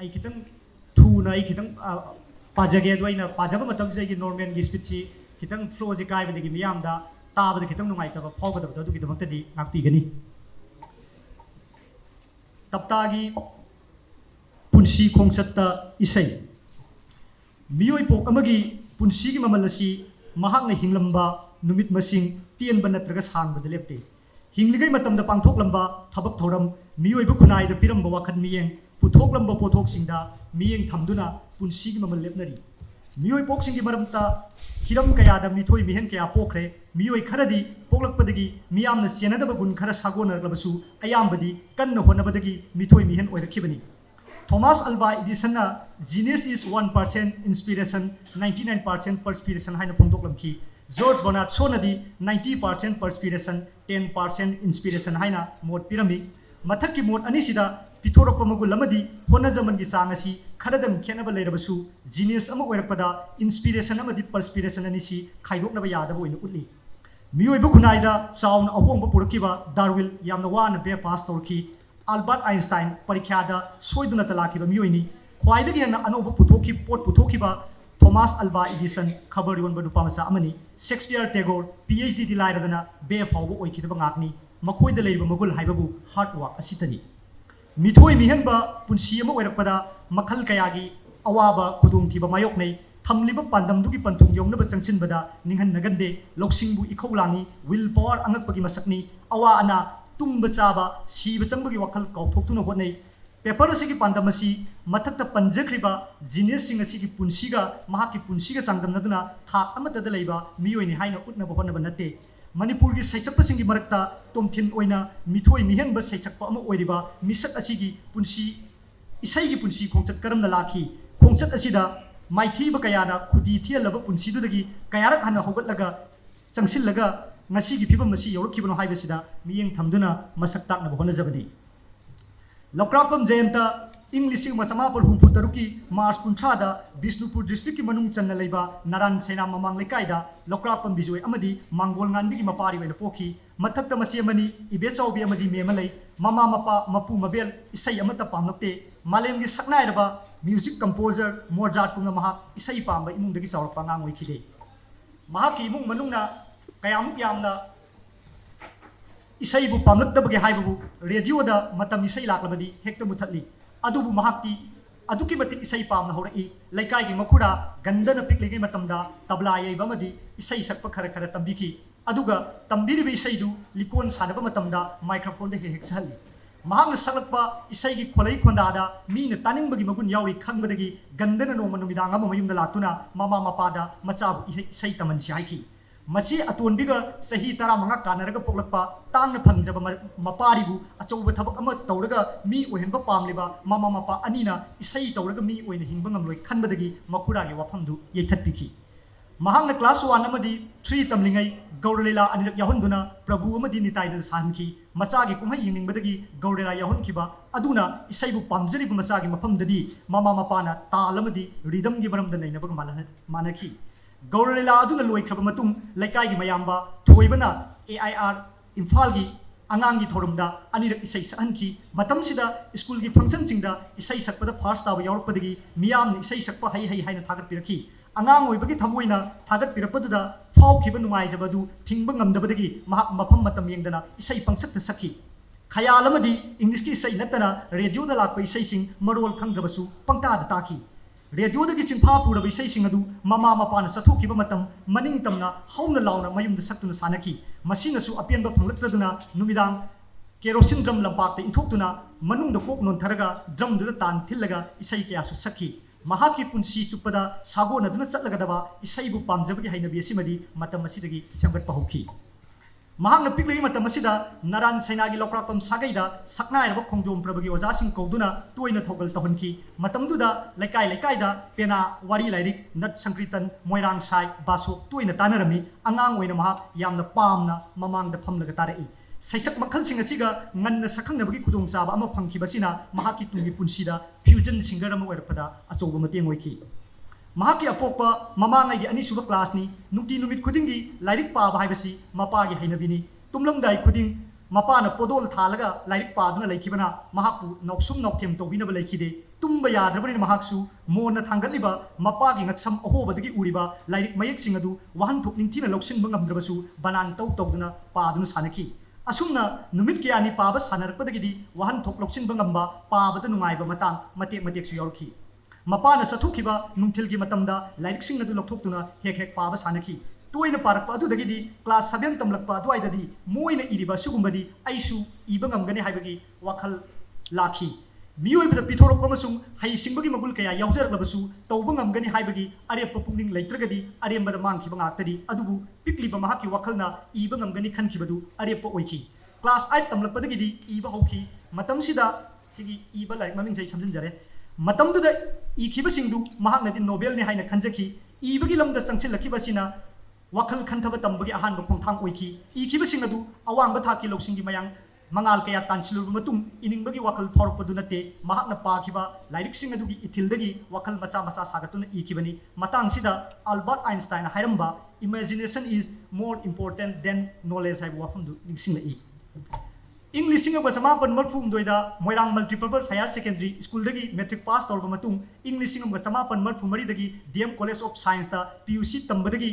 आई खितंग थूना आई खितंग पाजगे अदुइना पाजब मतम से नॉर्मल की स्पीड सी खितंग फ्लो से काय बदगी मियाम दा ताबद खितंग नुंगाइतब फावगदब अदुगी दमक्तदी नाकपीगनी तप्तागी पुंसी खोंगसत्ता इसै मियोई पोक अमगी पुंसी की ममल असी महांगना हिंगलंबा नुमित मसिंग तेनबा नत्रगा सांगबदा लेप्ते हिंगलिगै मतमदा पांथोकलंबा थबक थौरम मियोई खुनाइदा पिरंबा वाखन मियेंग पुथोकलंबा पोथोकसिंगदा मियेंग थमदुना पुंसी की ममल लेपनरी मियोई पोकसिंगी मरमता हिरम कयादा मिथोई मिहन कया पोखरे मियोई खरदी पोकलकपदगी मियामना सेनदबा गुण खरा सागोनरलबसु अयामबदी कन्न होनबदगी मिथोई मिहन ओइरखिबनी Thomas Alva Edison genius is 1% inspiration 99% perspiration है फोंदोकलमखी जॉर्ज बर्नार्ड सोनदी 90% परस्पिरेशन 10% इंस्पिरेशन है मोट पिरमी मथक की मोट अनीसिदा पिथोरप मगुलमदी होनजमन की चांग असी खरदम खेनब लेरबसु जीनियस अमा ओइरकपदा inspiration अमदी perspiration अनीसी खाइदोकनब Yadav ओइना उल्ली मियोइब खुनाइदा chown अहोंब पुरकिबा Darwin यामना वाना बे पास तौरखी अल्बर्ट आइंस्टाइन परीक्षा सोईदुना तलाखिबा मियोइनी ख्वाइदगी हेन्ना अनोब पुथोखी पोट पुथोखिबा थॉमस अल्वा एडिसन खबर योनबा नुपा मचा अमनी शेक्सपियर टेगोर PhD दी लाइरदना बे फावबो ओइखिदबा गाकनी मखोइदा लेरिबा मगुल हाइबबु हार्ड वर्क असितनी मिथोई मिहनबा पुंसी अमा ओइरकपदा मखल कयागी अवाबा खुदुंगथिबा मायोकनै थमलिबा पांदमदुगी पंथुंग यौनबा चंगचिनबदा निंहन नगंदे लौसिंगबु इखौलांगी विल पावर अंगकपगी मसकनी अवा अना तुम्ब चाबा सीब चंबगी वखल कौथोक्तुना होनै पेपर असिगी पांदम असी मथक्ता पंजख्रिबा जीनियस सिंग असिगी पुंसीगा महाकी पुंसीगा चांगदमनदुना थाक अमतदा लैबा मियोइनि हाइना उतनबा होनबा नते मणिपुर की सैचकपसिंगी मरक्ता तोमथिन ओइना मिथोई मिहनबा सैचकपा अमा ओइरिबा मिसक असिगी पुंसी इसैगी पुंसी खोंचत करमना लाखी खोंचत असिदा माइथीबा कयाना खुदी थियलबा पुंसीदुदगी कयारक हना होगतलगा चंगसिलगा ngasi gi phibam masi yorokibano haibasida miyeng thamduna masak takna honajabadi Lokrapam Jayanta English Masamapur Humpu Taruki Mars Puntrada Bisnupur district manung channa leiba Naran Sena Mamang Lekaida Lokrapam Bijoi Amadi Mangol Nganbi Mapari Wen Poki Matakta Machemani Ibesau Bi Amadi Memalay Mama Mapa Mapu Mabel Isai Amata Pamnokte Malem gi Saknairaba music composer Mozart Punga Mahak Isai Pamba Imung Dagi Saur Pangang Wikide Mahaki Imung Manungna Kayamuk Yamna Isaibu Pamlaktabagi Haibu Radio da Matam Isai Laklabadi Hector Mutali Adubu Mahakti Aduki Matik Isai Pam Hori Laikai Makura Gandana Pikligi Matamda Tabla Bamadi Isai Sakpa Karakara Tambiki Aduga Tambiri Isaidu Likon Sadaba Matamda microphone de Hexali Mahang Salakpa Isai Kolai Kondada Mean Taning Bagi Magun Yawi Kangbadagi Gandana no Manumidanga Mayum the Latuna Mama Mapada Machab Isai Taman Shaiki Machi Atunbiga Sahi Tara Manga Kanaraga Polapa Tang Panjaba Maparibu Achoba Tabakama Tauraga me Uhimba Pamliba Mama Mapa Anina Isai Tauraga me when Himbangam like Kanbadagi Makuragi Wapandu Yetatpiki Mahanga class 1 Amadi 3 Tamlingai Gaurela and Yahunduna Prabhu Amadi Nitai Sanki Masagi Kuma Ying Badagi Gaurela Yahunkiba Aduna Isaibu Pamzari Masagi Mapam Dadi Mama Mapana Talamadi Ridam Gibaram the Nainabar Manaki Gaurela aduna loi krabamatung laikai gi mayamba thoibana AIR Imphal gi angangi thorumda anirak isai sahanki matam sida school gi function singda isai sakpada first taw yaurpadagi miyam isai sakpa hai haina thagat piraki angang oibagi thamoina thagat pirapaduda fau khiba nungai jabadu thingba ngamdabadagi mahak mafam matam yengdana isai pangsakta sakhi khayalamadi English ki isai natana radio da lakpa isai sing marol khangdrabasu pangta da taki Radio the Kissing Papu of Isai Adu, Mama Mapana Satuki Bamatam, Maning Tamna, Hauna Launa, Mayum the Satuna Sanaki, Masina Su Apian Panglatraduna, Numidang, Kerosin drum Lampata in Totuna, Manung the Kok non Taraga, drum the Tan, Tilaga, Isaikia Saki, Mahaki Punsi Supada, Sagona Dunasagadava, Isaibu Pam Jabi Hainabi Simadi, Matamasidagi, Sambat Pahoki. Mahang Pigli Matamasida, Naran Senagi Lokrapam Sagaida, Sakna Kongdom Prabagi was asking Koduna, Tuina Toggle Tohonki, Matamduda, Lekaida, Pena, Wari Lyric, Nut Sankritan, Moirang Sai, Baso, Tuina Tanarami, Angang Winamaha, Yam the Palmna, Mamang the Pamlagatari. Saisak Makal Singasiga, Nan the Sakan Nabaki Kudum Saba, Amapanki Basina, Mahaki Tungi Punsida, Fusion Singer Werpada, Achoba Matin Wiki. Mahaki Apopa, Mamanga Anisuba class ni, Nuki Numit Kudingi, Lyric Pa Bibasi, Mapagi Hinavini, Tumlumdai Kuding, Mapana Podol Talaga, Lyric Paduna Lakibana, Mahapu, Noksum Nokim to Winaba Lakide, tumba yadrabani mahaksu mona thangatliba mapagi ngaksam ahobadagi uriba lairik mayek singadu wahan thokningthina loksin bangamdrabasu banan taw tawduna paduna sanaki asumna numit ke ani paba sanarpadagidi wahan thok loksin bangamba pabada nungaiba matang matek matek su yorki mapana sathukiba nungthilgi matamda lairik singadu lokthokduna hek hek paba sanaki toina parakpa adudagidi class 7 tamlakpa adwaidadi moina iriba sugumbadi aisu ibangamgani haibagi wakhal lakhi miyoibada pithorokpa masung hai singbagi magul kaya yaujaraklabasu tawbangamgani haibagi arepa pungning leitragadi arembada mangkhiba ngaktadi adubu pikliba mahaki wakhalna ibangamgani khankibadu arepa oiki class 8 tamlakpadagidi iba hauki matamsida sigi iba laik maming sai samjinjare matamduda ikibasingdu mahaknadi nobel ni haina khanjaki ibagi lamda sangchilakibasina wakhal khantaba tambagi ahanba khongthang oiki ikibasing adu awangba thaki loksingi mayang mangal kaya tansilur matung iningbagi wakhal phorokpadu nate mahakna pakiba lairik sing adugi ithildagi wakhal macha macha sagatuna ikibani matang sida Albert Einstein hairamba imagination is more important than knowledge haibu wafamdu ningsingla i English singa samapan marfum doida moirang multipurpose higher secondary school dagi metric pass tawba matung English singa samapan marfum mari dagi DM College of Science ta PUC tambadagi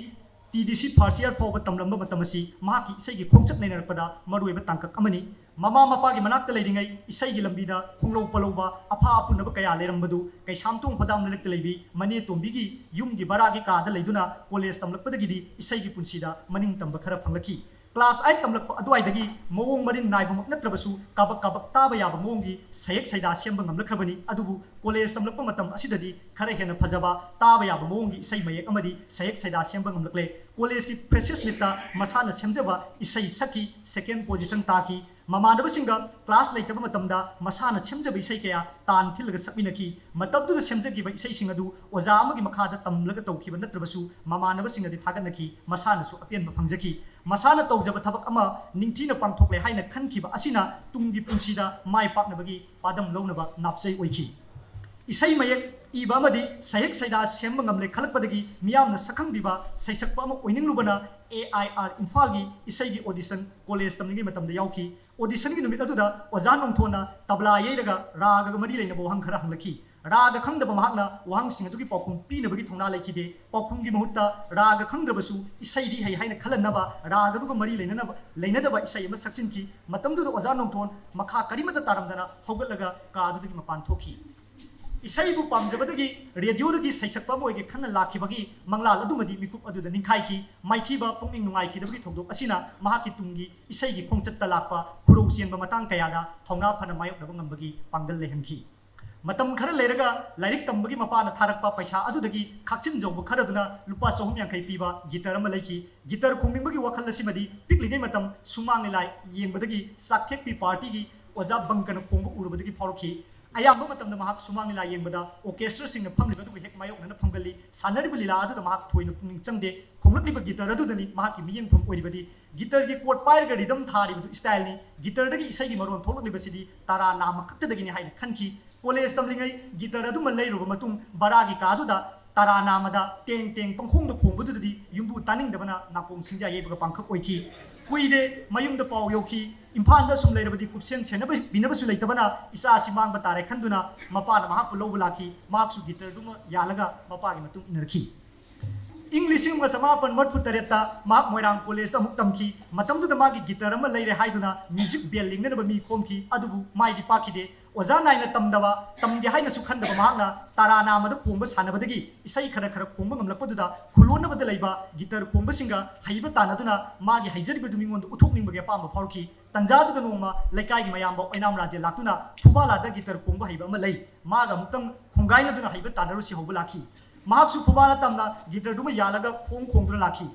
TDC first year fawba tamlamba matamasi mahaki isai khongchat nainarpada maruiba tangkak amani mama mapagi manakta leiringai isai gi lambida khonglo paloba apha apunaba kaya lerambadu kai samtung padam nanek leibi mani tombigi yumgi baragi ka da leiduna college tamlakpadagidi isai gi punsida maning tamba khara phanglaki class 8 tamlakpa adwaidagi mawong marin naibamak natrabasu kabak kabak taba yaba mawongi sayek saida semba ngamlakrabani adubu college tamlakpa matam asidadi khara hena phajaba taba yaba mawongi isai mayek amadi sayek saida semba ngamlakle college ki precious mita masana semjaba isai saki second position taki mamanaba singa class laitaba matamda masana semjaba isai kaya tan thilaga sakminaki matabdu semjagiba isai singadu oja amagi makhada tamlaga tawkiba natrabasu mamanaba singadi thaganaki masana su apian phangjaki masana tawjaba thabak ama ningthina pangthokle haina khankiba asina tunggi punsida mai paknabagi padam lownaba napsai oiki isai mayek iba amadi sayek saida semba ngamle khalakpadagi miyamna sakhangbiba saisakpa ama oininglubana AIR Imphal gi isai gi audition college tamningi matamda yauki audition gi numit aduda oja nongthona tabla yeiraga raga mari leina bo hang khara hanglaki raga khangdaba mahakna wahang sing adugi paukhum pinabagi thongna laikide paukhum gi mahutta raga khangdrabasu isai di hai haina khalanaba raga duga mari leinadaba isai ama saksinki matamdu oja nongthon makha karimata taramdana hogatlaga ka adugi mapan thoki isai bu pamjabadagi radio dagi saisakpa moige khanna lakibagi manglal adumadi mikup aduda ningkhaiki maithiba pungning nungai ki dabagi thongdok asina mahaki tungi isai gi khongchatta lakpa khurou sienba matang kayada thongna phana mayok nabang ngambagi pangdal lehanki matam khara leraga lairik tambagi mapana tharakpa paisa adudagi khakchin jawbu kharaduna lupa 350 piba gitar ama laiki gitar khongningbagi wakhal asimadi piklingai matam sumang lai yengbadagi sakthek pi party gi oja bangkana khongbu urubadagi phauki ayamba matamda mahak sumang la yengbada orchestra sing phamli badu hek mayok na phamgali sanari bulila adu mahak thoina pungning changde khonglakliba guitar adu dani mahak miyeng pham oribadi guitar gi chord pair ga rhythm thari badu style ni guitar dagi isai gi maron tholakliba sidi tara nama kakta dagi ni haina khanki college tamlingai guitar adu man leiruba matung baragi ka adu da tara namada teng teng pangkhong da khong badu dadi yumbu taning dabana napong singja yebaga pangkhak oiki kuide mayum da paw yoki imphal da sum leirabadi kupsen senaba binabasu leitabana isa simang batare khanduna mapana mahapu lobulaki maksu gitar duma yalaga mapagi matung inerki English ing samapan marfu tareta mak moirang college amuk tamki matamdu da magi gitar ama leire haiduna music bell lingna ba mi khomki adubu mai di pakide oja naina tamdawa tamdi haina sukhandaba mahna tarana amada khomba sanabadagi isai khara khara khomba ngamlakpaduda khulona bada leiba gitar khomba singa haiba tanaduna magi haijariba dumingon uthokningbage pamba phauki tanjadu da noma laikai gi mayamba oinam raje latuna phubala da gitar khomba haiba ama lei maga muktam khongaina duna haiba tanarusi hoba laki mahaksu phubala tamna gitar duma yalaga khongduna laki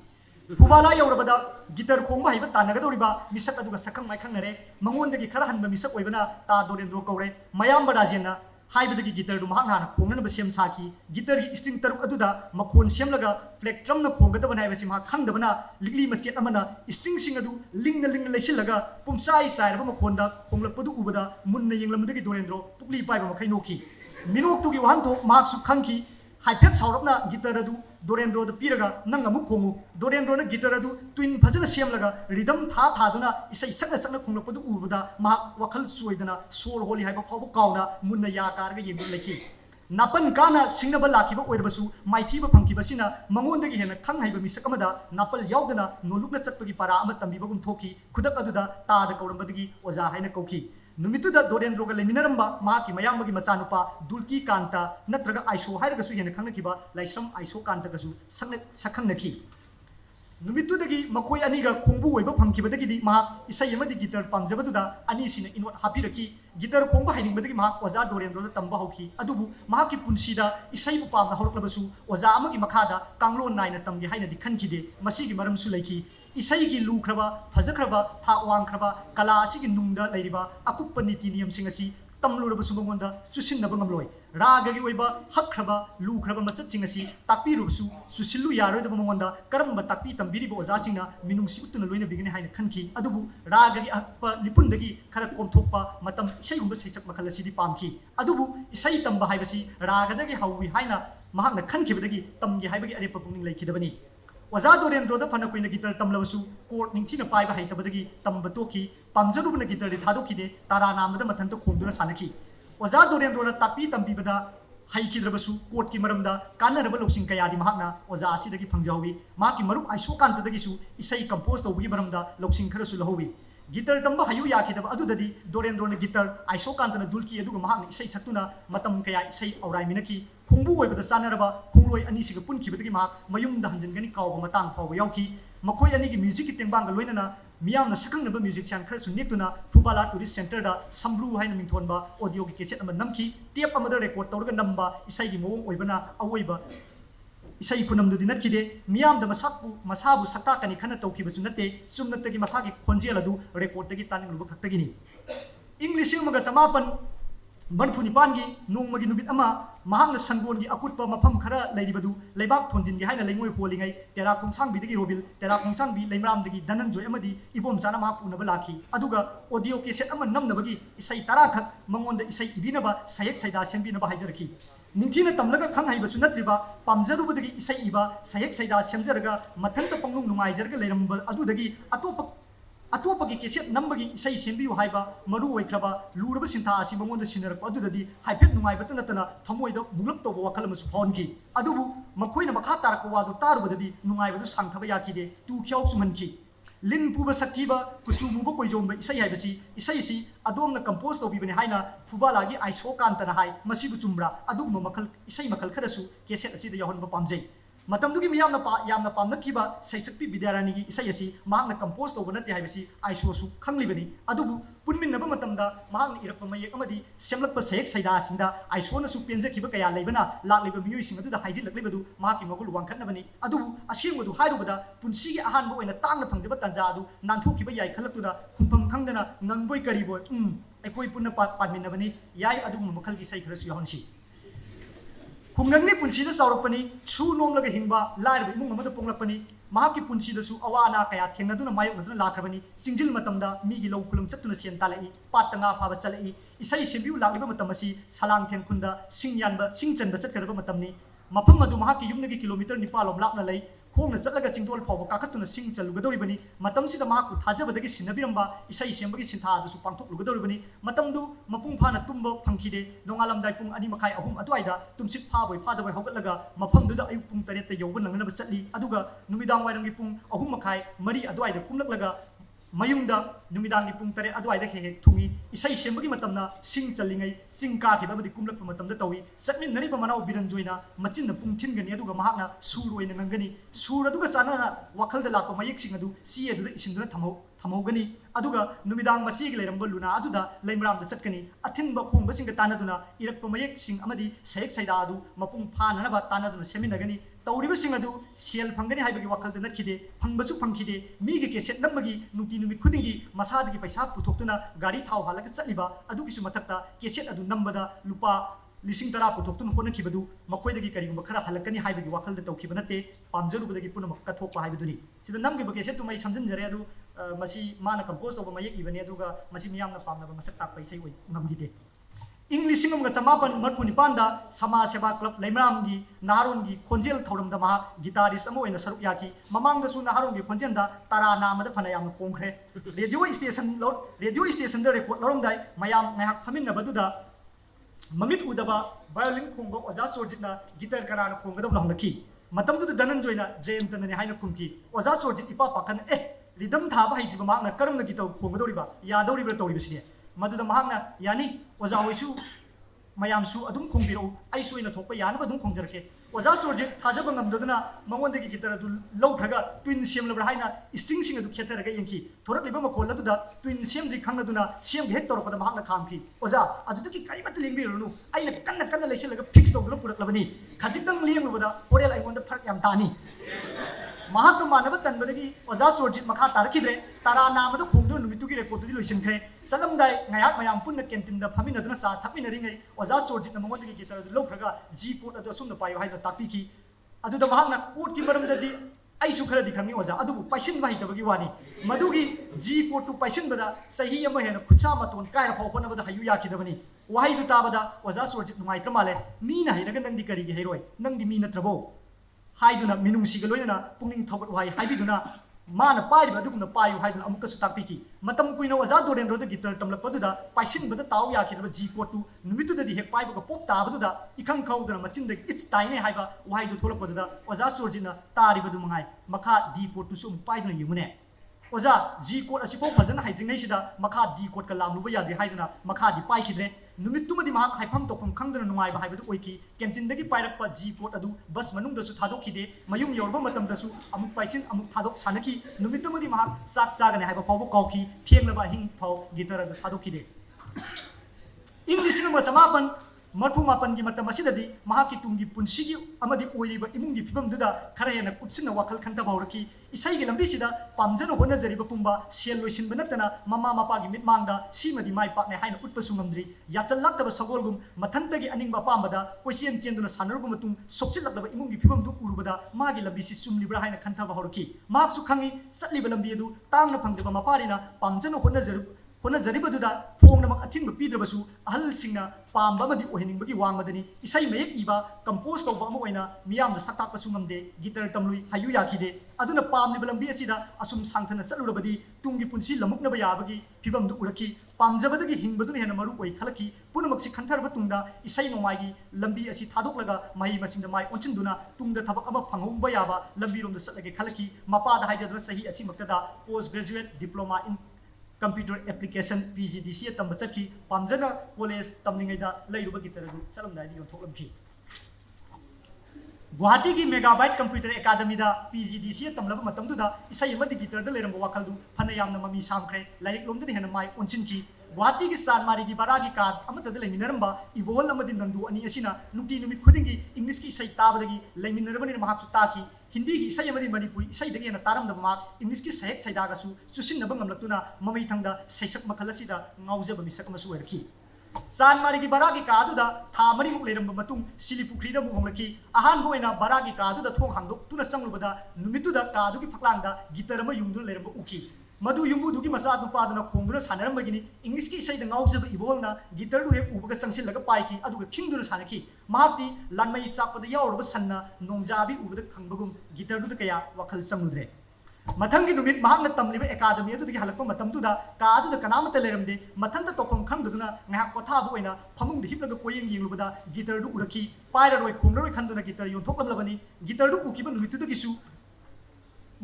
phubala yaurabada gitar khongba haiba tanagadoriba misak aduga sakang maikhangare mangondagi khara hanba misak oibana ta dorendro kaure mayamba rajena haibadagi gitar du mahakna khongna ba sem saki gitar gi string taruk aduda makhon semlaga plectrum na khonggadaba nai basi mahak khangdabana ligli machet amana string sing adu lingna leisilaga pumsai sairaba makhonda khonglakpadu ubada munna yenglamdagi dorendro pukli paiba makhai noki minok tugi wahanto mahak su khangki haipet saurapna gitar adu Dorendro piraga nang amuk khongu Dorendro na guitar adu twin phajana semlaga rhythm thaduna isai sakna khonglapadu ubada ma wakhal suidana sor holi haiba phabu kauna munna ya karga yembu leki Napan kana singnaba lakiba oirabasu maithiba phangkibasina mangondagi hena khang haiba misak amada napal yaudana nolukna chatpagi para ama tambibagum thoki khudak aduda taada kaurambadagi oja haina kauki Numituda Dorendroga leminaramba maki mayamagi machanupa Dulki Kanta natraga Aisho hairagasu hena khangnakiba laisam Aisho Kanta gasu sakhangnaki Numitudagi makoi aniga khongbu oiba phangkibadagi ma isai amadi gitar pamjabaduda ani sina inot hapiraki gitar khongba hainingmadagi ma oja Dorendroda tamba hoki adubu mahaki punsida isai bu pamna horoklabasu oja amagi makhada kanglon naina tamgi haina dikhankide masigi maramsu laiki Isai lukraba, fazakraba, thawangkraba, kala asigi nungda lairiba, akuppa niti niyam singasi, tamluraba subangonda, susinnaba ngamloi. Ragagi oiba, hakraba, lukraba machat singasi, takpi rubasu, susilu yaroidaba mangonda, karamba takpi tambiriba ozasingna, minungsi utuna loina bigane haina khanki, adubu, ragagi akpa lipundagi, karak komthokpa, matam isai gumba saichak makalasidi pamki. Adubu, isai tamba haibasi, ragadagi hawi haina, mahakna khankibadagi, tamgi haibagi arepa pungning laikidabani. Oja Dorendroda fana koina gitar tamlabasu court ningthina paiba haitabadagi tamba toki pamjarubna gitar thadokide tara namada mathanta khomduna sanaki Oja Dorendroda tapi tambibada haikidrabasu court ki maramda kanaraba loksing kayadi mahakna oja asidagi phangjawi maki marup Aisho Kantadagi su isai compose tawgi maramda loksing kharasu lahowi Gitar tamba hayu yakidaba adudadi Dorendrona gitar Aisho Kantana dulki aduga mahakna isai satuna matam kaya isai aurai minaki khongbu oibada sanaraba khongloi ani siga punkibadagi ma mayumda hanjangani kawba matang fawba yauki makoi ani gi music ki tengbanga loinana miyamna sakangnaba musician kharasu nektuna Phubala Tourist Center da Sambru haina mingthonba audio ki cassette ama namki tape amada record tawraga namba isai gi mowong oibana awoiba isai punamdudi natkide miyamda masabu saktakani khana tawkibasu natte sumnattagi masagi khonjel adu record tagi taningluba khaktagini English maga chamapan Manfuni Pangi, Nungmagi Nubit Ama, Mahang Sangon, Akutpa, Mapam Kara, Lady Badu, Labak Tonjin, Haina Langoy Holing, Terra Kong Sang Bidi Robil, Terra Kong Sang Bi, Lamram Digi, Dananjo Amadi, Ibom Zanama Punabalaki, Aduga, Audio Kese Ama Namnabagi, Isai Taraka, Mangonda Isai Ibinaba, Sayek Saida Sembinaba Hajaraki. Nintina Tamlaga Kanghai Basunatriba, Pamjarubadi Isai Iba, Sayek Saida Semjaraga, Matanta Pangum Numai Jarga Lambo, Adudagi, Atopagi keset nambagi isai sembiu haiba maru oikraba luraba sintha asi bangonda sinar adudadi haipet nungai batana tana thamoida buglak to wakal masu phonki adubu makhoina makha tar ko wadu tarubadadi nungai badu sangthaba yakide tu khyau sumanki lin puba saktiba kuchu muba koijomba isai haibasi isai si adomna compose to bibani haina Phubala gi Aisho Kantana hai masibu chumbra adugma makal isai makal kharasu keset asi da yahon ba pamjai Matamdugi yamna pamnakiba saisakpi Vidyarani gi isai asi mahakna compose to banati haibasi Aisho su khanglibani adubu punminnaba matamda mahakna irakpa mayek amadi semlakpa sayek saida singda Aisho na su penjakiba kaya leibana lakliba miyoi sing adu da haijilakliba mahaki magul wangkhatnabani adubu asengwadu hairubada punsigi ahanba oina tangna phangjaba tanja adu nanthokiba yai khalaktuda khumpham khangdana nangboi kariboi aikoi punna patminnabani yai adubu makhalgi sai kharasu yahonsi Kunggangni punsida saurapani su nomlaga hingba lairba imung amada ponglapani mahaki punsida su awana kaya thengnaduna mayoknaduna lakrabani singjil matamda migi law kulam chatuna sian talai patanga phaba chalai isai sembiu lagliba matamasi salang thengkhunda singyanba singchanba chatkadaba matamni mafam adu mahaki yumnagi kilometer 9 lapna lai khongna chatlaga chingdol phawba kakhatuna sing chalugadoribani matamsida mahaku thajabadagi sinabiramba isai sembagi sintha adu su pangthok lugadoribani matamdu mapung phana tumba phangkhide nongalamdai pung 2:30 3 aduaida tumsit phaboi phadaboi hogatlaga mafamduda ayuk pung 8 ta yowba nangnaba chatli aduga numidang wairamgi pung 3:30 4 aduaida kumlaklaga mayungda numidangni pung 8 aduaida he thungi isai sembagi matamna sing chalingai sing ka khibabadi kumlakpa matamda tawi satmin nariba manau biranjoina machinna pung thingani aduga mahakna suroina ngangani sur aduga chanana wakhalda lakpa mayek sing adu si aduda isinduna thamogani aduga numidang masigi leiramba luna aduda leimramda chatkani athinba khongba singa tanaduna irakpa mayek sing amadi sayek saida adu mapung phananaba tanaduna seminagani tawriba sing adu sel phangani haibagi wakhalda nakhide phangbasu phangkhide migi keset nambagi nungti numit khudingi masadagi paisa puthokuna gari thau halaga chaliba adugi su mathakta keset adu nambada lupa lising tara puthokuna hona khibadu makhoidagi karigumba khara halakani haibagi wakhalda tawkhibanatte pamjarubadagi punama kathokpa haibaduni sida namgi bagese tumai samjinjare adu masi mana compose to mayek ibani aduga masi miyamna pamna masak tak paisai oi ngamgide ꯏꯪ ꯂꯤꯁꯤꯡ ꯑꯃꯒ ꯆꯃꯥꯄꯟ ꯃꯔꯐꯨ ꯅꯤꯄꯥꯟꯗ ꯁꯃꯥꯖ ꯁꯦꯕꯥ club ꯂꯩꯃꯔꯥꯝꯒꯤ ꯅꯍꯥꯔꯣꯟꯒꯤ ꯈꯣꯟꯖꯦꯜ ꯊꯧꯔꯝꯗ ꯃꯍꯥꯛ ꯒꯤꯇꯥꯔꯤꯁ ꯑꯃ ꯑꯣꯏꯅ ꯁꯔꯨꯛ ꯌꯥꯈꯤ ꯃꯃꯥꯡꯗꯁꯨ ꯅꯍꯥꯔꯣꯟꯒꯤ ꯈꯣꯟꯖꯦꯜꯗ ꯇꯔꯥ ꯅꯥꯝꯃꯗ ꯐꯅ ꯌꯥꯝꯅ ꯈꯣꯡꯈ꯭ꯔꯦ ꯔꯦꯗꯤꯑꯣ ꯏꯁꯇꯦꯁꯟꯗ ꯔꯦꯀꯣꯔꯗ ꯂꯧꯔꯝꯗꯥꯏ ꯃꯌꯥꯝ ꯉꯥꯏꯍꯥꯛ ꯐꯝꯃꯤꯟꯅꯕꯗꯨꯗ ꯃꯃꯤꯠ ꯎꯗꯕ ꯚꯥꯏꯑꯣꯂꯤꯟ ꯈꯣꯡꯕ ꯑꯣꯖꯥ ꯆꯣꯔꯖꯤꯠꯅ ꯒꯤꯇꯔ ꯀꯅꯥꯅ ꯈꯣꯡꯒꯗꯕꯅꯣ ꯍꯪꯂꯛꯈꯤ ꯃꯇꯝꯗꯨꯗ ꯙꯅꯟꯖꯣꯏꯅ ꯖꯌꯟꯇꯅꯅꯤ ꯍꯥꯏꯅ ꯈꯨꯝꯈꯤ ꯑꯣꯖꯥ ꯆꯣꯔꯖꯤꯠ ꯏꯄꯥ ꯄꯥꯈꯠꯅ ꯔꯤꯗꯝ ꯊꯥꯕ ꯍꯩꯇ꯭ꯔꯤꯕ ꯃꯍꯥꯛꯅ ꯀꯔꯝꯅ ꯒꯤꯇꯔ ꯈꯣꯡꯒꯗꯧꯔꯤꯕ ꯌꯥꯗꯧꯔꯤꯕ꯭ꯔꯥ ꯇꯧꯔꯤꯕꯁꯤꯅꯦ ꯃꯗꯨꯗ ꯃꯍꯥꯛꯅ ꯌꯥꯅꯤ ꯑꯣꯖꯥ ꯍꯣꯏꯁꯨ mayamsu adum khongbiro aisu ina thokpa yanaba adum khongjarke oja sorjit thajaba ngamdaduna mangondagi gitara du lawkhraga twin sem labra haina string sing adu khetaraga yenki thorak liba makol adu da twin sem ri khangduna sem he torokada mahakna khamki oja adudagi karimat lengbirunu aina kanna leiselaga fix tawduna puraklabani khajitang lenglubada horel aimonda pharak yam tani mahakna manaba tanbadagi oja sorjit makha tarakidre tara namada khongdu numitugi record du loisinkhre salamdai ngayak mayam punna canteen da phaminaduna sa thapinaringai oja sorjit na mangondagi gitar du lawkhraga g code adu sumna payo haida tapiki aduda mahakna code ki maramdadi aisu khara di khangi oja adubu paisin bai dabagi wani madugi g code tu paisin bada sahi ama hena khucha maton kaira phaw khona bada hayu yakidabani wahai du tabada oja sorjit numai tramale mina hairaga nangdi karigi heroi nangdi mina trabo haiduna minungsiga loina pungning thogot wai haibiduna mana pairi aduguna payu haiduna amuka sutapiki matam kuina waza doren roda gitar tamlapaduda paisin bada taw ya khidaba g code tu numitu da di hek pai ba pop tabaduda ikhang khawduna machin da it's time haiba wai du tholapaduda waza sorjina tari badu mangai makha d code tu sum paiduna yumune oja g code asi ko phajana haidringai sida makha d code ka lamluba yadri haiduna makha di pai khidre numittumadi mahak haifam tokam khangdana nungai ba haibadu oiki canteen dagi pairakpa g code adu bus manung dasu thadok khide mayum yorba matam dasu amuk paisin amuk thadok sanaki numittumadi mahak sak sagane haiba pawbo kawki thienglaba hing phaw gitar adu thadok khide english number samapan marfu mapan gi matam asidadi mahaki tungi punsigi amadi oiriba imungi phibam duda khara hena kupsina wakal khanta bawraki isai gi lambi sida pamjano hona jariba pumba sel loisin banatana mama mapa gi mitmangda simadi mai pakne haina utpa sumamdri yachal laktaba sagolgum mathantagi aningba pamada koisien chenduna sanargum tung sokchil laktaba imungi phibam du urubada magi lambi si sumlibra haina khanta bawraki mak su khangi satliba lambi du tangna phangdeba maparina pamjano hona jaribaduda phongnamak athingba pidrabasu ahal singna pamba madi ohiningbagi wangmadani isai mayek iba compose tawba ama oina miyamda saktak pasu ngamde gitar tamlui hayu yakhide aduna pamni balambi asida asum sangthana salurabadi tungi punsi lamukna bayabagi phibam du uraki pamjabadagi hingbaduna hena maru oi khalaki punamak si khantarba tungda isai nomaigi lambi asi thadoklaga mahi masingda mai onchinduna tungda thabak ama phangomba yaba lambi romda satlage khalaki mapada haijaduna sahi asi maktada post graduate diploma in computer application PGDC tamba chaki pamjana college tamningai da leiruba gitar du salamdai di thoklamki Guwahati gi megabyte computer academy da PGDC tamlaba matam du da isai amadi gitar da leiramba wakal du phana yamna mami samkhre lairik lomdani hena mai onchinki Guwahati gi sanmari gi baragi ka amata da leiminaramba ibol amadi nandu ani asina nukti numit khudingi english ki isai tabadagi leiminarabani mahak taki Hindi gi isai amadi manipuri isai dagi na taram da ma english ki sahek saidaga su susin na bangam laktuna mamai thangda saisak makhalasida ngaujaba misak masu erki san mari gi baragi ka adu da tha mari muk leram matung silipukri da mu honglaki ahan boina baragi ka adu da thong hangdok tuna sanglubada numitu da ka adu gi phaklang da gitar ma yungdu leram uki madu yumbu du gi masa du paduna khongduna sanaram bagini english ki isai da ngaujaba ibolna gitar du hek ubaga sangsil laga paiki adu ga khingduna sanaki mahati lanmai chakpada yawrba sanna nongjabi ubada khangbagum gitar du da kaya wakhal samudre mathangi numit mahakna tamliba academy adu digi halakpa matam du da ka adu da kanamata leramde mathanda topam khangduna ngahak kotha bu oina phamung de hiplaga koyeng yenglubada gitar du uraki paira roi khongroi khanduna gitar yonthoklabani gitar du ukiba numit du gisu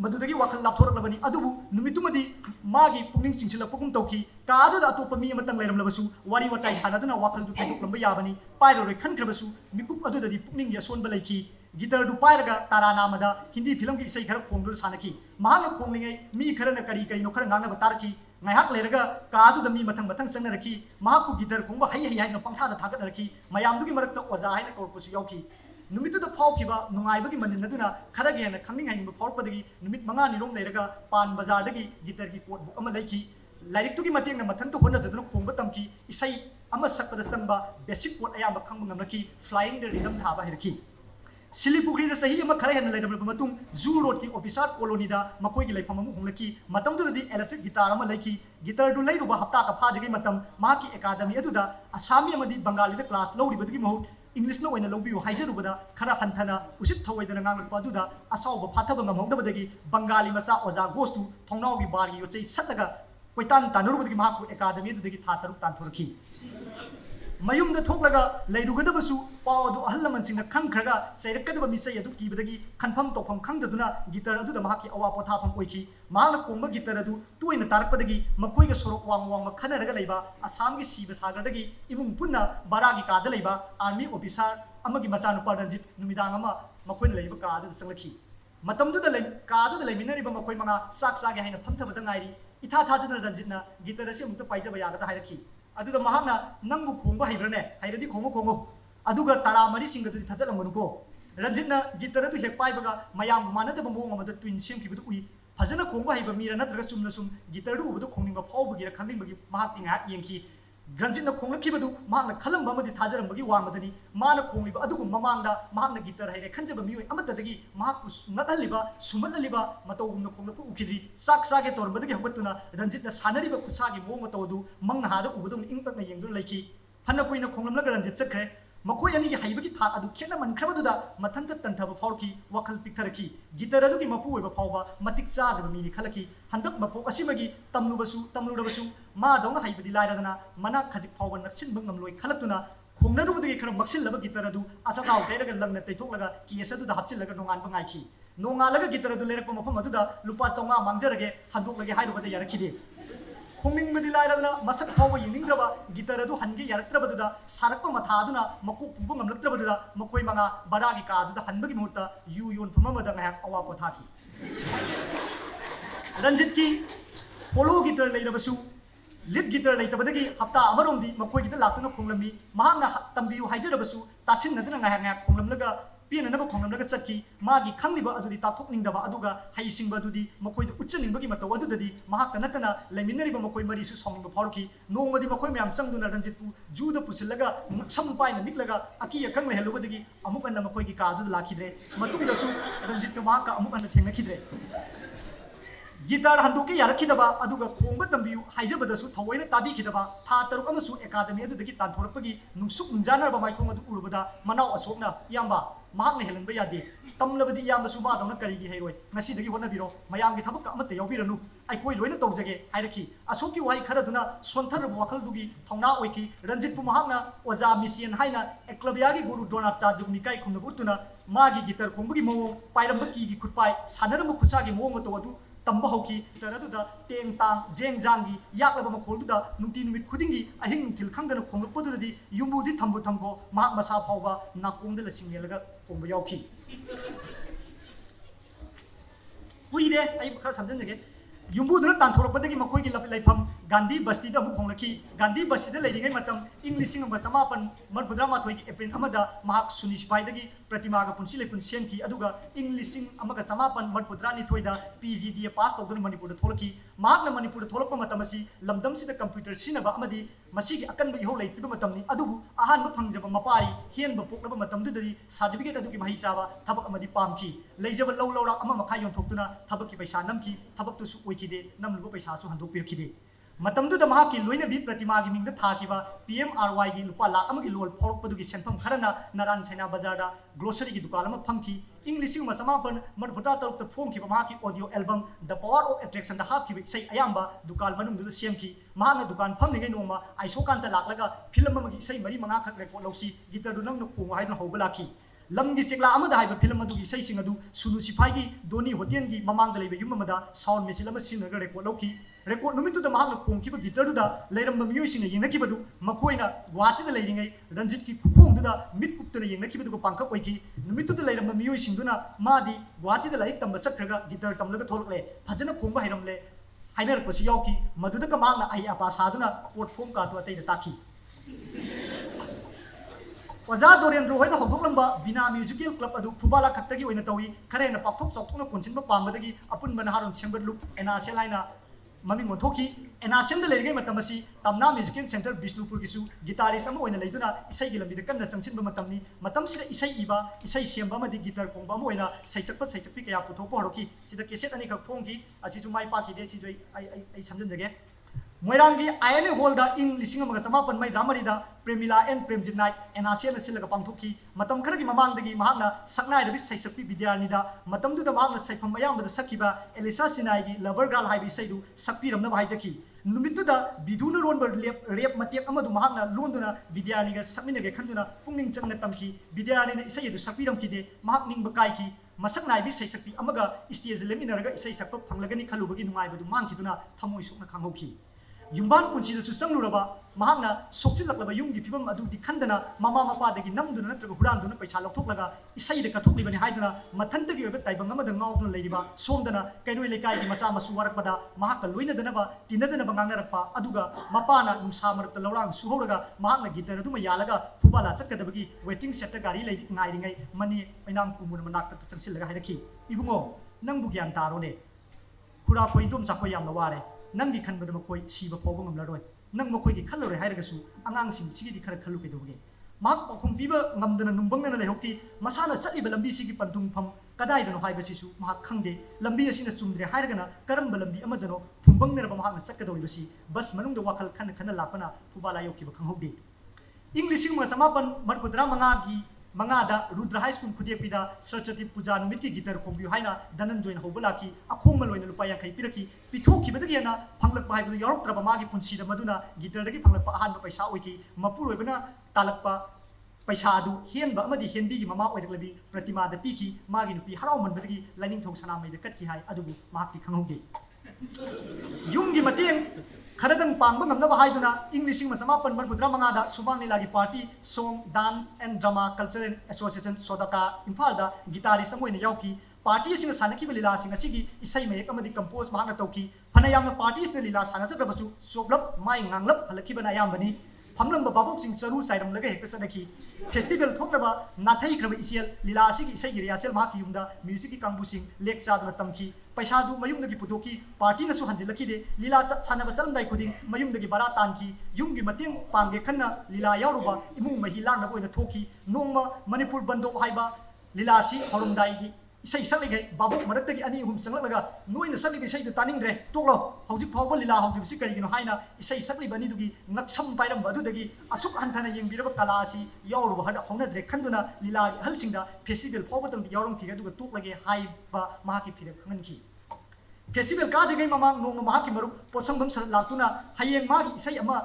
madudagi wakhal lapthoraklabani adubu numitumadi magi pungning chingsilakpagum tawki ka adu da atopa mi amatang leiramlabasu wari watai sanaduna wakhal du thaidoklamba yabani paira roi khankhrabasu mikup adu da di pungning ya sonba laiki gitar du pairaga taranamada hindi film ki isai khara khongdur sanaki mahang khonglingai mi khara na kari no khara ngangna batarki ngaihak leraga ka adu da mi mathang sangnaraki mahaku gitar khongba hai no pangtha da thagatnaraki mayam dugi marakta oja haina korpusu yauki numitu da phawkiba nungaibagi manin aduna khara ge na khangning hain phawpadagi numit manga ni rom leraga pan bazar dagi gitar ki code book ama laiki lairik tugi mateng na mathang to honna jaduna khongba tamki isai ama sakpada sangba basic code ayamba khangba ngamlaki flying the rhythm thaba herki सिलीपुखरी सही खर हेन लेरब जू road की officer colony मकोई लेफम होंगी electric guitar guitar लेरुब हप्ता का फाजगी academy असामी Bengali class लौरीबदी महूट English लौबियो हाइजरुबदा खर हंथना उसित थवैदना गांगलपदुदा असाउब फाथब ngमहौदबदगी बंगाली मचा ओजा गोस्तु थौनाउगी बारगी योचै सतगा कोइतान तानुरुबदगी माकु एकादमी दुदगी था तरुक तानथोरखी मयुमद थोकलगा लेरुगदबसु पावदु अहलमनसिंग खंखरगा सैरकदब मिसै अदु कीबदगी खनफम तोफम खंगदुना गिटार अदुदा माकी अवा पोथाफम ओइखी माला कोंबा गिटार अदु तुइना तारकपदगी मकोइगा सोरक वांग वांग खनरगा लेबा आसामगी सीब सागरदगी इमुंग पुन्ना बारागी कादा लेबा आर्मी ऑफिसर अमगी मचानुपा रंजित नुमिदांग अमा मकोइना लेबा कादा संगलखी मतमदुदा ले कादा लेमिनरिबा मकोइ मंगा साक सागे हाइना फमथबदा ngairi इथा थाजना रंजितना गिटार असे मुक्त पाइजबा यागदा हाइरखी अदुदा महाना नंगु खोंबा हाइब्रने हाइरदी खोंगो खोंगो अदुगा तारा मरी सिंगदु थदलंगनुको रंजितना गिटार अदु हेक पाइबगा मयाम मानदब मोंग अमद ट्विन सेम किबदु उइ फजना खोंबा हाइबा मीरा नत्रगा सुमना सुम गिटार दु उबदु खोंनिंबा फावबगी खंनिंबगी महाति nga yengki रंजितना खोंगलखिबदु महाना खलंबा मदि थाजरंबगी वांगदनी माना खोंलिबा अदुगु ममांगदा महाना गिटार हाइरे खंजबा मियोय अमतदगी महाकु नदलिबा सुमदलिबा मतौगुमना खोंगलपु उखिद्री साक सागे तोरबदगी हबतुना रंजितना सानरिबा खुसागी मोंग मतौदु मंगना हादा उबदु इंतकना येंगदु लैखी हन्ना कुइना खोंगलमलगा रंजित चखरे मकोय अनिगी हाइबगी था अदु खेना मनखरबदुदा मथंत तंथब फावरखी वखल पिक्थरखी गिटार अदुगी मपु ओइबा फावबा मतिक चादब मिनि खलखी हंदक मपो असिमगी तमलुडबसु मा दौना हाइबदी लाइरदना मना खजिक फावबा नक्सिनबा ngमलोय खलक्तुना खोंगनरुबदगी खर मक्सिलबा गिटार अदु असगाव दैरगा लंगना तैथोकलगा केस अदुदा हपचिलगा नोंगानबा ngaइखी नोंगालगा गिटार अदु लेरकपा मफम अदुदा लुपा 400 मांगजरगे हंदोकलगे हाइरुबदा यारखिदे खोंनिंगबदी लाइरदना मसक फावबा यिंगद्रबा गिटार अदु हनगे यारक्त्रबदुदा सारकपा मथादुना मकु पुबा ngमलक्त्रबदुदा मकोय मंगा बरागी कादुदा हनबगी मुहूर्ता यु योन फममदा ngayak अवा पोथाखी रंजित की पोलो गिटार लेरबसु लिप गिटार लेतबदगी हप्ता अमरोंदी मकोयगिदा लातुना खोंगलमी महांगना तंबियु हाइजरबसु तासिनदना ngayak खोंगलमलगा पिननबा खोंगलमलगा चटकी मागी खंगलिबा अदुदी ताथोकनिंगदबा अदुगा हाइसिंगबा अदुदी मकोयदु उच्चनिंगबगी मतौ अदुददी महाक्ता नतना लेमिनरिबा मकोय मरिसु सोंगबा फावरखी नोंगमदी मकोय म्याम चंगदुना रंजितपु जुदा पुसिलगा सम पाइना निकलगा अकी अखंग लेहलुबदगी अमुकन मकोयगी कादु लाखिद्रे मतुदसु रंजित महाका अमुकन थेंगखिद्रे गिटार हंदोके यारखिदबा अदुगा खोंबा तंबियु हाइजबदसु थवैना ताबिखिदबा था तरुक अमसु एकादमी अदुदगी तानथोरपगी नुसुक नुजानरबा माइथोंग अदु उरुबदा मनाव अशोकना याम्बा महाकने हेलनबा यादे तमलबदी यामसु मादौना करिगी हैरोय ngasiदगी होनबिरो मयामगी थबक अमते यावबिरनु आइकोय लोइना तौजगे हाइरखी अशोककी वाइ खरदुना सोंथरब वखलदुगी थौना ओइकी रंजितपु महाकना ओजा मिसियन हाइना एकलबियागी गुरु डोनाट चाजुगमी काय खुमनबुतुना मागी गिटार खोंबगी मवो पाइरंबा कीगी खुटपाइ सानरम खुचागी मवो तो अदु तंबा हौकी तरदुदा तेंग तांग जेंग जांगी याकलबा मखोलदुदा नुंती नुमित खुदिंगी अहिंग थिल खंगदना खोंगलपदुददी युंबुदी थंबु थंबो महाक मसा फावबा नाकोंगदा लसिंगेलगा खोंबा यावखी हुईदे आई खर समझनगे युंबुदुना तांथोरपदगी मखोयगी लैफम गांधी बस्तीदा अमुक होंगलखी गांधी बस्तीदा लेरिङै मतम इंग लिसिंग अमा चमापन मरफुद्रा माथोयगी एप्रिल अमदा महाक सुनि सिपाइदगी प्रतिमागा पुंसी लेपुन सेमखी अदुगा इंग लिसिंग अमगा चमापन मरफुद्रा निथोयदा पीजीडी पास तौदुना मणिपुरदा थोलखी महाकना मणिपुरदा थोलकपा मतमसी लमदमसिदा कंप्यूटर सिनबा अमदी मसीगी अकनबा इहो लेत्रिबा मतमनी अदुबु अहानबा फंगजबा मपारी हेनबा पोकलबा मतमदुददी सर्टिफिकेट अदुगी मही चाबा थबक अमदी पामखी लेजबा लौ लौरा अमा मखा योंथोक्तुना थबककी पैसा नमखी थबकतुसु ओइखिदे नमलुबा पैसासु हंदोकपिरखिदे मतमदुदा महाकी लोइनबी प्रतिमागी मिंगदा थाकिबा PMRY की लुपा लाख अमगी लोल फौरकपदुगी सेनफम खरना नारायण सैना बाजारदा ग्रोसरी की दुकान अमा फंकी इंग लिसिंग मचमापन मरफुदा तरुक फोंखिबा महाकी audio album the power of attraction दा हाकिबा इसै अयाम्बा दुकान मनुंगदुदा सेमखी महाना दुकान फमनिगै नोमा आइसोकांता लाखलगा फिल्म अमगी इसै मरी मंगा खक रेकॉर्ड लौसी गिटार दु नंगना खोंग हाइना हौबा लाखी लमगी सिकला अमदा हाइबा फिल्म अदुगी इसै सिंग अदु सुनु सिपाइगी दोनी होटेल की ममांगदा लेबा युम अमदा साउंड मेसिन अमा सिनगा रेकॉर्ड लौखी रेकॉर्ड नुमितुदा महाकना खोंखिबा गिटारदुदा लैरंबा मियोइसिंग येंगनखिबदु मखोइना गुवाहाटीदा लैरिङै रंजित की खुखोंदुदा मिट कुप्तना येंगनखिबदुगा पांखक ओइखी नुमितुदा लैरंबा मियोइसिंगदुना मादी गुवाहाटीदा लाइक तंबा चखरगा गिटार तमलगा थोलकले फजना खोंबा हैरमले हाइनरपसि यावकी मदुदा महाकना आई अपा सादुना कोट फोम कातो अतैदा ताखी ओजा दोरेंद्र होइना हौदोकलंबा बिना म्यूजिकल क्लब अदु फुबाला खक्तगी ओइना तौई खरेना पापथोक चौथोकना कोनसिनबा पामबदगी अपुनबा नहारोन सेंबदलु एनासेल हाइना ममिंग ओंथोकी एनासेम द लेगे मतम असि तमना म्यूजिकल सेंटर बिष्णुपुर गिसु गिटारिस्ट अमा ओइना लेदुना इसै gi lambi da kanna changchin ba matamni matam sida isai iba isai semba ma di gitar khongba ma oina saichakpa saichakpi kaya puthokpa horoki sida cassette ani khak phongki asi chu mai pa ki de si joi ai samjan jage मोइरांगी INA hall दा इन लिसिंग अमगा चमापन मई रामरी दा Premila and Premjit night एनआसियन सिलगा पांथोकी मतम खरगी ममांगदगी महांगना सकनाय रबि सैसक्पी विद्यार्थी दा मतम दुदा महांगना सैफम मयामदा सकिबा एलिसा सिनाईगी लवर गर्ल हाइबि सैदु सकपीरमना भाईजकी नुमितुदा बिदुना रोनबर रेप मतेक अमदु महांगना लोंदुना विद्यार्थीगा सकमिनगे खंदुना पुंगनिंग चंगना तमकी विद्यार्थीना इसैदु सकपीरमकीदे महांग निंग बकाईकी मसक नाइबि सैसक्पी अमगा स्टेज लेमिनरगा इसै सकप फंगलगनी खलुबगी नुंगाइबदु मांगकिदुना थमोइ सुकना खांगौकी युम्बान पुंसीदसु चंगलुरबा महांगना सोक्सिलक्लबा युमगी फिबम अदुदि खंदना ममा मपादगी नमदुना नत्रगा हुरानदुना पैसा लौथोक्लगा इसैदे कथोक्लिबनि हाइदुना मथंतगी ओइबा ताइबंग अमदा ngauduna लेरिबा सोमदना कैनोइ लेकाइगी मचा मसु वारकपदा महाका लोइनदनबा तिनदनबा ngangnarappa aduga mapana numsa marakta lorang suhoraga mahakna gitar aduma yalaga phubala chakadabagi waiting set gari lei ngairingai mani ainam kumuna manakta changsilaga hairaki ibungo nangbu gyan tarone khura khoidum chakoi yamna ware नंगी खनबद मखोई सीबा फावबा ngamlaroi nang मखोई gi khallore hairagasu angang sing sigi khara khallu kedoge mak pakhum piba ngamdana numbangna lehoki masana chaliba lambi sigi pantung pham kadai dano haiba sisu mahak khangde lambi asina chumdre hairagana karamba lambi amadano phumbang neraba mahak chakadoi basi bas manungda wakhal khana lapana phubala yoki ba khanghode english ma samapan markodra mangagi mangada rudra high school khudepida sarchati puja numit ki gitar khombi haina danan join hobalaki akhongma loina lupa yang kai piraki pithoki badagi na phanglak bai bu yorok traba magi punsi da maduna gitar dagi phanglak pa ahan paisa oiki mapur oibana talakpa paisa adu hen ba amadi henbi gi mama oidak labi pratima da piki magi nupi harau man badagi lining thong sana mai da katki hai adubu mahak ki khanghode yumgi mateng खरदंग पांगबा ngamnaba haiduna english ma chamapan marpudra mangada subang lilagi party song dance and drama cultural association sodaka imphal da guitarist samoina yauki party sing sanaki lila sing asigi isai mek amadi compose mahna tauki phana yamna parties ne lila sana sabrabasu soblap mai nganglap halaki bana yambani famlamba babok sing charu sairam laga hekta sanaki festival thoknaba nathai kraba isial lila asigi isai gi riasel mahki yumda music ki kangbu sing lecture da tamki पैसा दु मयुमदगी पुथोकी party नसु हंजिलकी दे लीला सानब चलमदाई खुदिंग मयुमदगी बरा तानकी युमगी मतेंग पांगे खन्ना लीला यारुबा इमुंग मही लांगना बोइना थोकी नोंगमा मणिपुर बंदो हाइबा लीलासी हरुमदाईगी isai sakligai babuk maraktagi ani hum changlaka noina sakligai isai du taningrre toklo hojik phawba lila hawgi bisi karigino haina isai sakli bani dugi naksam pairam badudagi asuk hanthana yengbiraba kala asi yawruba hada honadre khanduna lila halsingda festival phawba tam yawrum kiga duga toklage haiba mahaki phire khanganki festival ka digai mamang nong mahaki maru posangbam sar latuna hayeng magi isai ama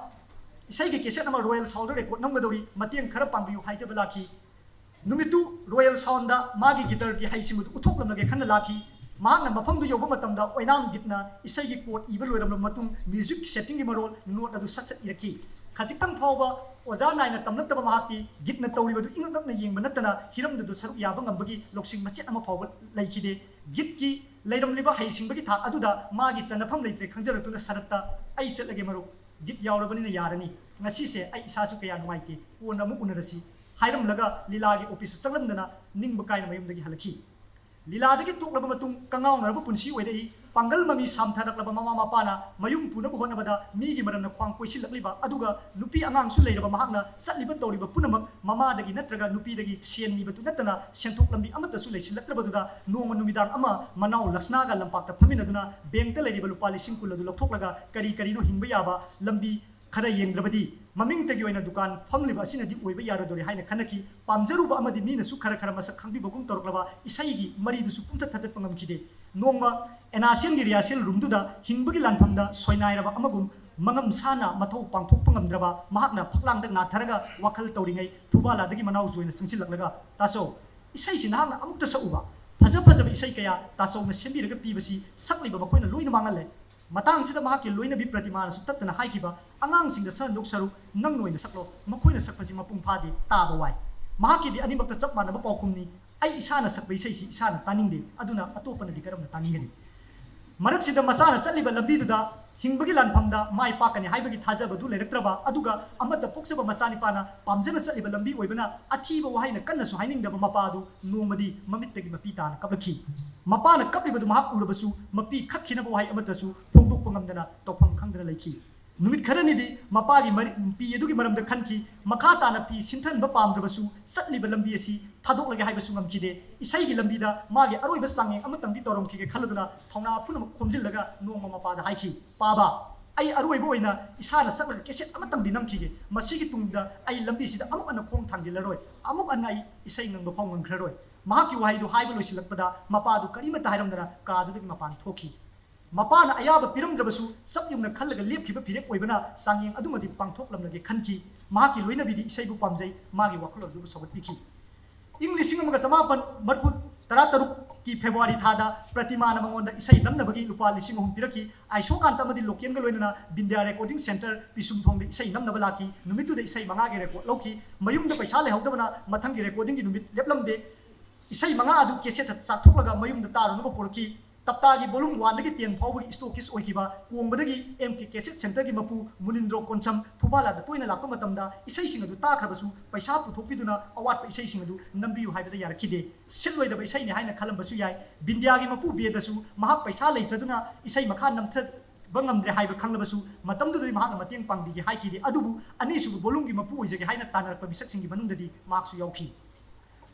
isai ge cassette ama royal sound record namgadori matiang khara pangbiu haijaba laki numitu royal sound da magi guitar gi haisimu uthoklamage khanna laki mahna mafam du yoba matam da oinam gitna isai gi quote ibal loiram matung music setting gi marol note adu sat iraki khajitang phawba oja naina tamlaktaba mahati gitna tawriba du ingakna yengba natana hiram du saruk yaba ngambagi loksing machet ama phawba laikide git ki leiram liba haising bagi tha adu da magi chanafam leitre khangjaratuna saratta ai chetlage maru git yawrabani na yarani ngasi se ai isasu kaya nuaite ona mu unarasi हाइरम लगा लीला की office चलमदना निंग बकाय मयुमदगी हलकी लीला दगी तोकलब मतुंग कंगाव नरब पुंसी ओइदई Pongal mummy सामथरकलब mama मपाना मयुम पुनब होनबदा मीगी मरन ख्वांग कोइसिलकलिबा अदुगा नुपी अंगांग सु लेरबा महांगना सलिबा तौरिबा पुनमक mama दगी नत्रगा नुपी दगी Sen निबतु नतना सेंथोक लंबी अमत सु लेसिलत्रबदुदा नोंग नुमिदांग अमा मनाव लक्ष्नागा लंपाक्ता फमिनदुना bank त लेरिबा लुपा लिसिंग कुलदु लौथोकलगा करी करीनो हिंबा याबा लंबी खरा येंद्रबदी ममिंग तगी ओइना दुकान फमलिबा असिनदि ओइबा यारदोरि हाइना खनकी पामजरुबा अमदि मीनसु खरा खरा मसक खंबिबगुम तोरकलबा इसैगी मरिदुसु पुंथा थतत पंगमखिदे Nongma एनासियन gi रियासिल रूमदुदा हिंबगी लानफमदा सोइनाइरबा अमगुम मangam sana mathau pangthok pangamdraba mahakna phaklang dak natharaga wakhal tawringai phubala dagi manaw joina singsilaklaga taso isai sinahna amukta sauba phaja phaja isai kaya taso na sembiraga pibasi sakliba makoina loina mangale matang sida mahaki loina bi pratimana su tatna haikiba angang singda san dok saru nang noina saklo makoina sakpaji mapung phadi taba wai mahaki di animakta chapmana ba paukumni ai isana sakpai sai si isana taningde aduna atopana di karamna taningani marak sida masana chaliba lambi duda हिंबगी लानफमदा माय पाकने हाइबगी थाजबदु लेरक्त्रबा अदुगा अमत पोक्सबा मचानिपाना पामजना चलिबा लंबी ओइबना अथीबा वहाइना कन्नसु हाइनिंगदबा मपादु नोमदी ममित्तगी मपी ताना कपलखी मपाना कपलिबदु महाक उरबसु मपी खखिनबा वहाइ अमतसु फोंदोकपा ngamdana तोफम खंगदना लेखी नुमित खरनिदी मपागी पी अदुगी मरमदा खनखी मखा ताना पी सिंथनबा पामद्रबसु चटलिबा लंबी असि थादोकलगे हाइबसु ngamखिदे इसैगी लंबीदा मागे अरोइबा सांगे अमतंदी तोरमखिगे खलदुना थौना पुनम खोमजिलगा नोंमा मपादा हाइखी पाबा आई अरोइबा ओइना इसाना सकलगा केसेट अमतंदी नमखिगे मसिगी तुंगदा आई लंबीसिदा अमुक अन खोंग थांजिलरोय अमुक अन आई इसै nangba फाव ngangkhraroy महाकी वाहिदु हाइबा लोइसिलकपदा मपादु करिमता हाइरमदना कादुदगी मपान थोखी मपाना अयाब पिरमद्रबसु सपयुंगना खल्लगा लेपखिबा फिरेक ओइबना सांगिंग अदुमदि पांथोकलमनगे खनखी महाकी लोइनबिदि इसैबु पामजै मागी वखलदुबु सगतपिखि इंग लिसिंग अमगा समापन मरफु तरातरुक की फेब्रुआरी थादा प्रतिमान मंगोंदा इसै नमनबगी लुपा लिसिंग अहुम पिरखि आइसोकांत अमदि लोकेनगा लोइनना बिंद्या रिकॉर्डिंग सेंटर पिसुमथोंग इसै नमनबा लाखि नुमितुदे इसै मंगागे रिकॉर्ड लौखि मयुमदा पैसा लेहौदबना मथंगी रिकॉर्डिंग की नुमित लेपलमदे इसै मंगा अदु केसेट चाथोकलगा मयुमदा तारुनबा पोरखि तप्तागी बोलुम 1 की 10 फाउबगी स्टॉकिस ओइखिबा कोंगबदगी एमके केसेट सेंटर की मपु मुनिंद्रो कोनसम फुबाला द तोइना लापा मतमदा इसै सिंग अदु ताखरबसु पैसा पुथोपिदुना अवाट इसै सिंग अदु नंबियु हाइबदा यारखिदे सिलवैदबा इसै नि हाइना खलमबसु याय बिंद्यागी मपु बेदसु महा पैसा लेत्रदुना इसै मखा नमथद बंगमद्रे हाइबा खंगलबसु मतमदुदि महा मतेंग पांगबिगे हाइखिदे अदुबु अनिसुबु बोलुमगी मपु ओइजगे हाइना तानरपा मिसकसिंगी मनुंगदि मार्क्सु यावखि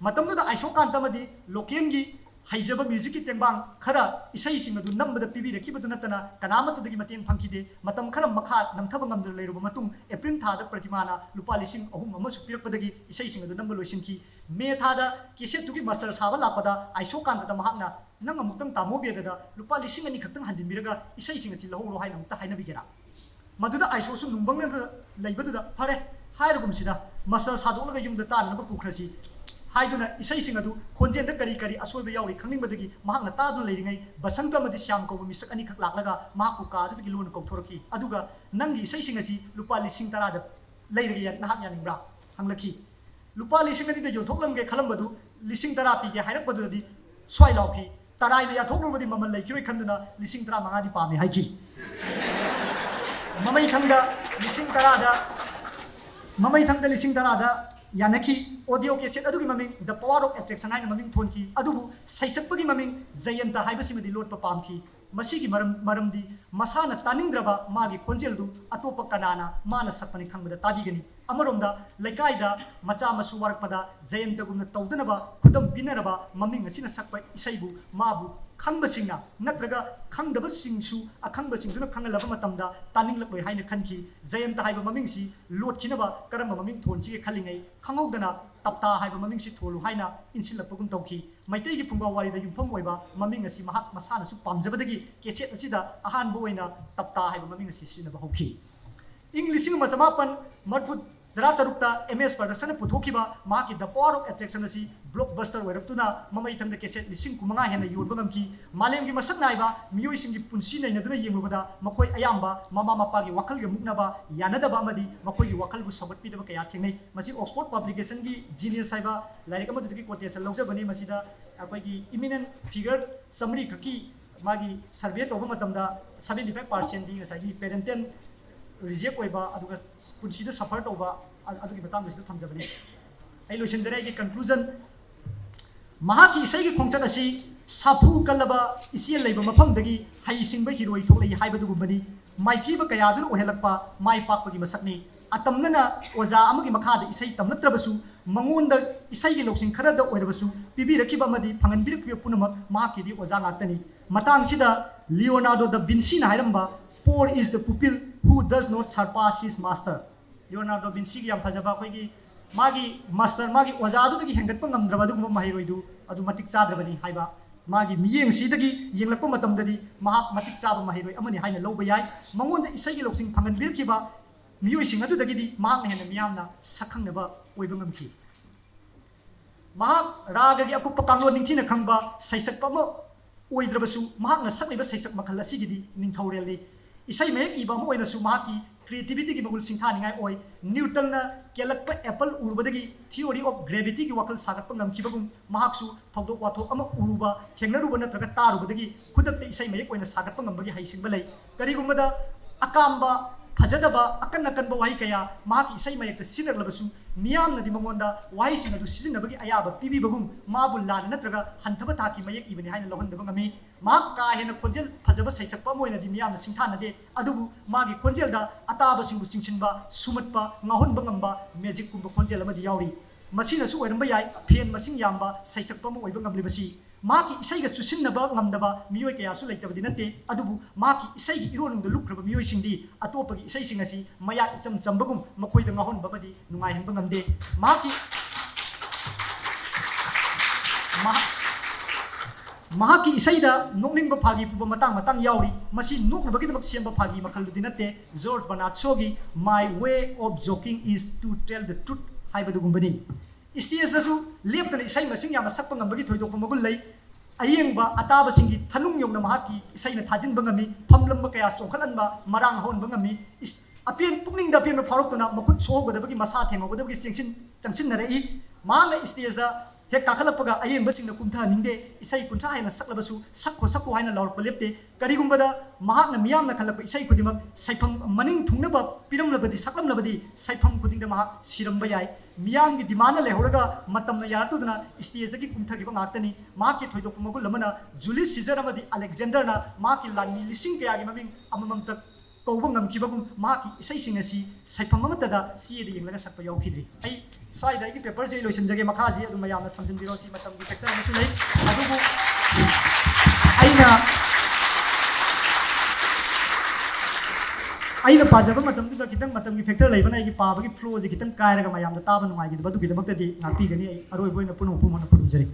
मतमदुदा आइसोकांतमदि लोकेनगी हाइजब म्यूजिक की तेंबांग खरा इसै सिंग अदु नंबदा पिबिरखिबदु नतना कनामतदगी मतेंग फंखिदे मतम खरा मखा नंगथब ngamdr लेरुब मतुंग एप्रिल थादा प्रतिमाना लुपा लिसिंग अहुम अमसु पिरकपदगी इसै सिंग अदु नंब लोइसिनखि मे थादा किसेतुगी मास्टर साबा लापदा आइसोकांतदा महाकना नंग अमुक्तंग तामोबेददा लुपा लिसिंग अनि खक्तंग हंजिनबिरगा इसै सिंग असि लहौरो हाइना मुक्ता हाइनबिगेरा मदुदा आइसोसु नुंबंगना लैबदुदा फरे हाइरगुमसिदा मास्टर सादोलगा युमदा तानबा पुखरसि हाइदुना इसै सिंग अदु खोंजेंदा करी करी असोइबा यावि खंगनिंबदगी महाकना तादु लेरिङै बसंत अमदि श्याम कौब मिसक अनि खक लाक्लगा महाकु कादुदगी लोन कौथोरकी अदुगा नंगी इसै सिंग असि लुपा लिसिंग तरादा लेरगे या नहाक यानिंब्रा हंगलखि लुपा लिसिंग अनि द योथोकलमगे खलमबदु लिसिंग तरा पिगे हाइरकबदुदि स्वाइ लाउखि तराइना याथोकलबदि ममल लेखिरोइ खंदुना लिसिंग तरा मंगादि पामे हाइखि ममै थंगदा लिसिंग तरादा ममै थंगदा लिसिंग तरादा यानखी ऑडियो केसेट अदुगी ममिंग द पावर ऑफ एट्रैक्शन हाइना ममिंग थोनखि अदुबु सैसकपगी ममिंग जयंता हाइबसिमदि लोटपा पामखि मसीगी मरमदी मसाना तानिंद्रबा मागी खोंजेलदु अतोप कनाना माना सकपनि खंगबदा ताबिगनि अमरोंदा लेकाइदा मचा मसु वारकपदा जयंतगुमना तौदनबा खुदम पिनरबा ममिंग असिना सकपा इसैबु माबु खंगबसिंगना नत्रगा खंगदबसिंगसु अखंगबसिंगदुना खंगलबा मतमदा तानिंगलक्लोय हाइना खनखि जयंत हाइबा ममिंगसि लोटखिनबा करम ममिंग थोनचिगे खलिङै खंगौदना तप्ता हाइबा ममिंगसि थोलु हाइना इनसिलपगुम तौखि मैतैगी फुंगा वारिदा युमफम ओइबा ममिंग असि महाक मसानासु पामजबदगी केसेट असिदा अहानबो ओइना तप्ता हाइबा ममिंग असि सिनबा हौखि इंग लिसिंग मचमापन मरफु तरुक्ता एमएस प्रोडक्शन पुथोखिबा माकी द पावर ऑफ एट्रैक्शन असि ब्लॉकबस्टर ओइरक्तुना ममै थंगदा केसेट लिसिंग कुमंगा हेना योरबा ngamki मालेमगी मसक नाइबा मियोइ सिंगी पुंसी नैनदुना येंगबदा मखोय अयाम्बा ममा मपागी वखलगे मुकनबा यानदबा अमदि मखोयगी वखलबु सगतपिदबा कया थेंगनै मसि ऑक्सफोर्ड पब्लिकेशन की जीनियस हाइबा लाइक अमदुदगी कोटेशन लौजबनी मसिदा अखोयगी इमिनेंट फिगर समरी खकी मागी सर्वे तोबा मतमदा 75% दी ngसागी पेरेंटल रिजेक्ट ओइबा अदुगा पुंसीदा सफर तोबा अदुगी बतांगसिदा थमजबनी आई लोइसनजरे की कंक्लूजन महाकी इसैगी खोंचत असि साफु कलबा इसियल लैबा मफमदगी हाइसिंबा हिरोइ थोलै हाइबदुगुंबनी माइथीबा कयादुन ओहेलकपा माइ पाकपगी मसकनी अतमनना ओजा अमगी मखादा इसै तमनत्रबसु मंगोंदा इसैगी लौसिंग खरदा ओइरबसु पिबिरखिबा अमदि फंगनबिरखिबा पुनमक महाकीदी ओजा गातनी मतांगसिदा लियोनार्डो दा विंसी ना हाइरंबा poor is the pupil who does not surpass his master Leonardo Vinci की याम फजबा अखोयगी मागी मास्टर मागी ओजादुदगी हेंगतपा ngamdraba अदुगुम माहिरोइदु अदु मतिक चाद्रबनी हाइबा मागी मियेंगसीदगी येंगलकपा मतमददी महाक मतिक चाबा माहिरोइ अमनि हाइना लौबा याय मंगोंदा इसैगी लौसिंग फंगनबिरखिबा मियोइसिंग अदुदगिदी महाकना हेना मियामना सखंगनबा ओइबा ngamखि महाक रागगी अकुप्पा कांगलो निंथिना खंगबा सैसकपा म ओइद्रबसु महाकना सकलिबा सैसक मखल असिगिदी निंथौरेलि इसै मेक इबा म ओइनसु महाकी क्रिएटिविटी की मगुल सिंथानिंगाय ओइ न्यूटन ना केलकपा एप्पल उरुबदगी थियोरी ऑफ ग्रेविटी की वखल सागतपा ngamखिबगुम महाकसु थौदोक वाथोक अमा उरुबा थेंगनरुबा नत्रगा तारुबदगी खुदक्ते इसै मेक ओइना सागतपा ngambagi हाइसिंबा लै करिगुमदा अकाम्बा फजदबा अकन अकन वही कया माकी इसै मयक सिनरलबसु मियाम नदी मंगोंदा वही सिंग अदु सिजनबगी अयाब पीबीबगुम माबु लान नत्रगा हंथब ताकी मयक इबनि हाइन लहनदब ngami मा का हेन खोंजेल फजब सैचकपा मोइनदी मियाम सिंथानदे अदुबु मागी खोंजेलदा अताब सिंगु चिंचिनबा सुमतपा ngaहनब ngamba मैजिक कुंब खोंजेल अमदि यावरी मसिनसु ओइरंबा याय फेन मसिंग यामबा सैचकपा मो ओइबा ngamlibasi माकी इसैगा चुसिनबा ngamdaba मियोय कयासु लैतबदि नते अदुबु माकी इसैगी इरोनुंग लुखरबा मियोय सिंगदी अतोपगी इसै सिंग असि मया इचम चंबगुम मखोइदा ngaहनबा बदि नुंगाय हनबा ngamde माकी महाकी इसैदा नोकनिंग फागी पुबा मतंग मतंग यावरी मसी नोकनबगी दमक सेंबा फागी मखलदि नते जॉर्ज बर्नार्ड शोगी my way of joking is to tell the truth हाइबदुगुंबनी स्टेजदसु लेप्तन इसै मसिंग याम सकप ngambagi thoidokpa magul lei ayengba ataba singi thanung yongna mahaki isaina thajinba ngami famlamba kaya chongkhalanba marang honba ngami apien pukning da pien pharoktuna makut sogodabagi masa thengogodabagi singsin changsin narai mana stage da हे काखलपगा अयें busing Kuntha निंदे इसै कुंथा हाइना सकलबसु सकको हाइना लौरप लेप्ते करिगुंबदा महाकना मियामना खलप इसै खुदिमक सैफम मनिंग थुंगनबा पिरमलबदी सकलमलबदी सैफम खुदिंगदा महा सिरमबा याय मियामगी दिमाना लेहोरगा मतमना यारतुदना स्टेजदगी कुंथगिबा ngaktani माकी थोइदोक Mughal लमना Julius scissor अमदी अलेक्जेंडरना माकी लानी लिसिंग कयागी ममिंग अमममत कौबा ngамखिबगुम माकी इसै सिंग असि सैफम अमतदा सीएदि यंगलगा सकपा यावखिद्रि आई side I paper जे लोइसन जगे मखाजी अदु मयामना समजन बिरो सी मतम की फैक्टर अमसु लई अदुबु आइना पाजब मतम दुदा कितंग मतम की फैक्टर लइबना आई पाबगी फ्लो जे कितंग कायरगा मयामना ताबा नुंगाई गी बदु की दमक्तदी नापी गनी आई अरोय बोइना पुनो पुमोना पुरुजरी